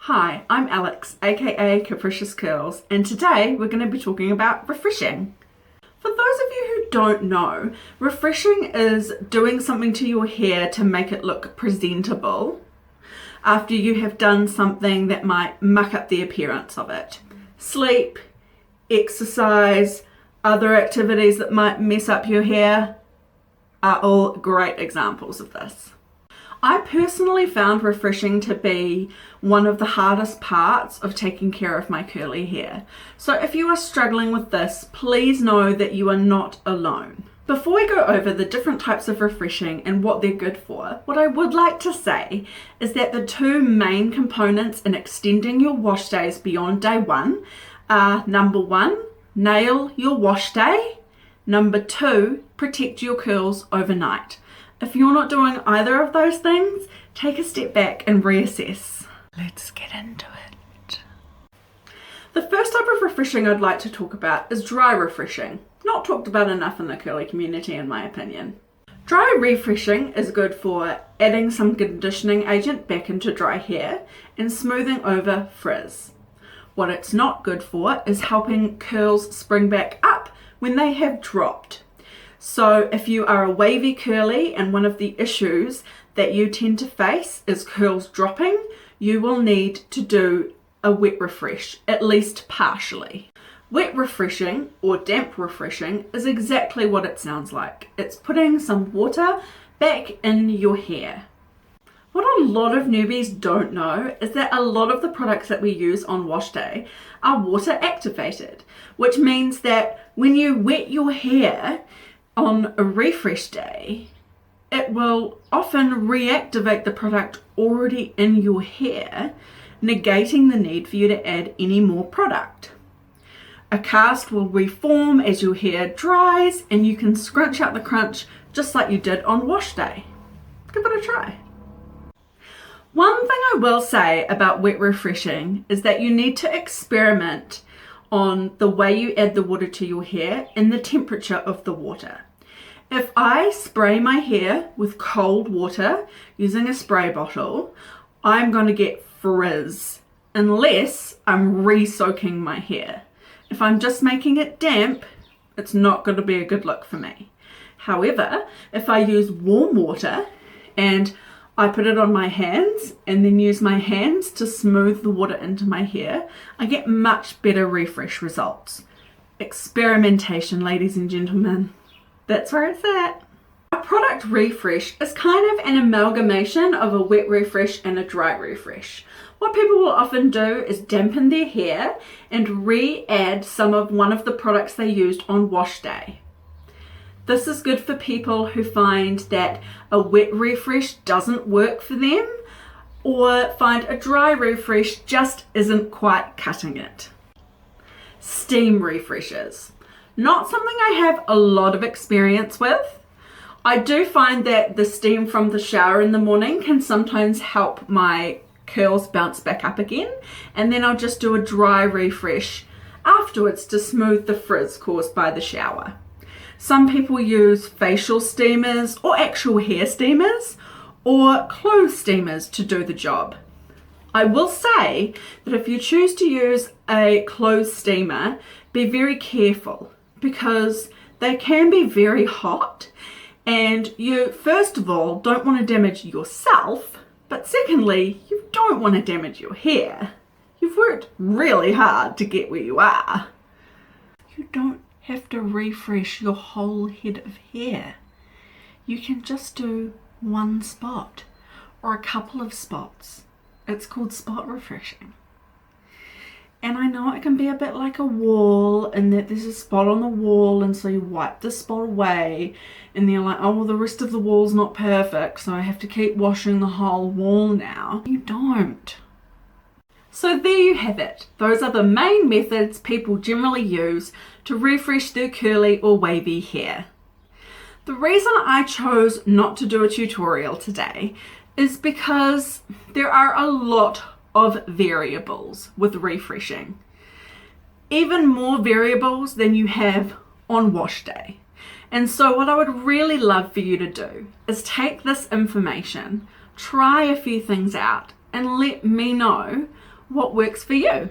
Hi, I'm Alex, aka Capricious Curls, and today we're going to be talking about refreshing. For those of you who don't know, refreshing is doing something to your hair to make it look presentable after you have done something that might muck up the appearance of it. Sleep, exercise, other activities that might mess up your hair are all great examples of this. I personally found refreshing to be one of the hardest parts of taking care of my curly hair. So if you are struggling with this, please know that you are not alone. Before we go over the different types of refreshing and what they're good for, what I would like to say is that the two main components in extending your wash days beyond day one are number one, nail your wash day. Number two, protect your curls overnight. If you're not doing either of those things, take a step back and reassess. Let's get into it. The first type of refreshing I'd like to talk about is dry refreshing. Not talked about enough in the curly community, in my opinion. Dry refreshing is good for adding some conditioning agent back into dry hair and smoothing over frizz. What it's not good for is helping curls spring back up when they have dropped. So if you are a wavy curly and one of the issues that you tend to face is curls dropping, you will need to do a wet refresh, at least partially. Wet refreshing or damp refreshing is exactly what it sounds like. It's putting some water back in your hair. What a lot of newbies don't know is that a lot of the products that we use on wash day are water activated, which means that when you wet your hair on a refresh day, it will often reactivate the product already in your hair, negating the need for you to add any more product. A cast will reform as your hair dries and you can scrunch out the crunch just like you did on wash day. Give it a try. One thing I will say about wet refreshing is that you need to experiment on the way you add the water to your hair and the temperature of the water. If I spray my hair with cold water using a spray bottle, I'm going to get frizz unless I'm re-soaking my hair. If I'm just making it damp, it's not going to be a good look for me. However, if I use warm water and I put it on my hands and then use my hands to smooth the water into my hair, I get much better refresh results. Experimentation, ladies and gentlemen. That's where it's at. A product refresh is kind of an amalgamation of a wet refresh and a dry refresh. What people will often do is dampen their hair and re-add one of the products they used on wash day. This is good for people who find that a wet refresh doesn't work for them or find a dry refresh just isn't quite cutting it. Steam refreshes. Not something I have a lot of experience with. I do find that the steam from the shower in the morning can sometimes help my curls bounce back up again, and then I'll just do a dry refresh afterwards to smooth the frizz caused by the shower. Some people use facial steamers or actual hair steamers or clothes steamers to do the job. I will say that if you choose to use a clothes steamer, be very careful because they can be very hot and you first of all don't want to damage yourself, but secondly you don't want to damage your hair. You've worked really hard to get where you are. You don't have to refresh your whole head of hair. You can just do one spot or a couple of spots. It's called spot refreshing. And I know it can be a bit like a wall and that there's a spot on the wall and so you wipe the spot away and then you're like, oh well, the rest of the wall's not perfect so I have to keep washing the whole wall now. You don't. So there you have it. Those are the main methods people generally use to refresh their curly or wavy hair. The reason I chose not to do a tutorial today is because there are a lot of variables with refreshing. Even more variables than you have on wash day. And so what I would really love for you to do is take this information, try a few things out, and let me know what works for you.